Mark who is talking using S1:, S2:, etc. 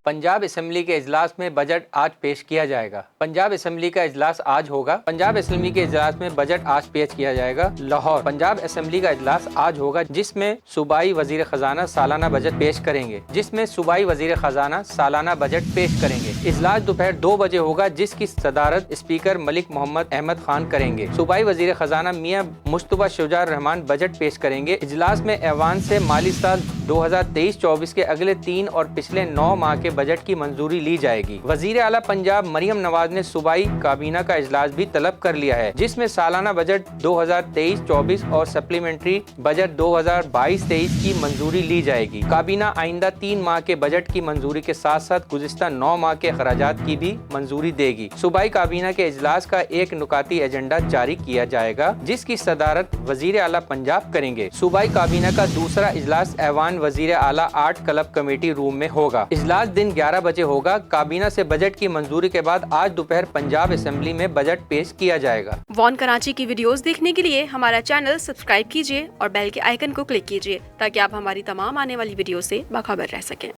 S1: Punjab assembly के इजलास में बजट आज पेश किया जाएगा। पंजाब असेंबली का इजलास आज होगा। पंजाब असेंबली के इजलास में बजट आज पेश किया जाएगा। लाहौर, पंजाब असेंबली का इजलास आज होगा जिसमें सूबाई वजीर खजाना सालाना बजट पेश करेंगे इजलास दोपहर 2 बजे होगा जिसकी सदारत स्पीकर मलिक मोहम्मद अहमद खान करेंगे। सूबाई वजीर खजाना मियां मुस्तफा शुजार रहमान बजट पेश करेंगे। इजलास में ऐवान से माली साल 2023-24 के अगले 3 और पिछले 9 माह के बजट की मंजूरी ली जाएगी। वजीर आला पंजाब मरियम नवाज ने सूबाई काबीना का इजलास भी तलब कर लिया है जिसमें सालाना बजट 2023-24 और सप्लीमेंट्री बजट 2022-23 की मंजूरी ली जाएगी। काबीना आइंदा 3 माह के बजट की मंजूरी के साथ साथ गुज़िश्ता 9 माह के खराजात की भी मंजूरी देगी। सूबाई काबीना के इजलास का एक नुकाती एजेंडा जारी किया जाएगा जिसकी सदारत वजीर आला पंजाब करेंगे। सूबाई काबीना का दूसरा इजलास ऐवान वजीर आला आर्ट क्लब कमेटी रूम में होगा। इजलास दिन 11 बजे होगा। काबीना से बजट की मंजूरी के बाद आज दोपहर पंजाब असेंबली में बजट पेश किया जाएगा।
S2: वॉन कराची की वीडियोस देखने के लिए हमारा चैनल सब्सक्राइब कीजिए और बेल के आइकन को क्लिक कीजिए ताकि आप हमारी तमाम आने वाली वीडियो से बाखबर रह सकें।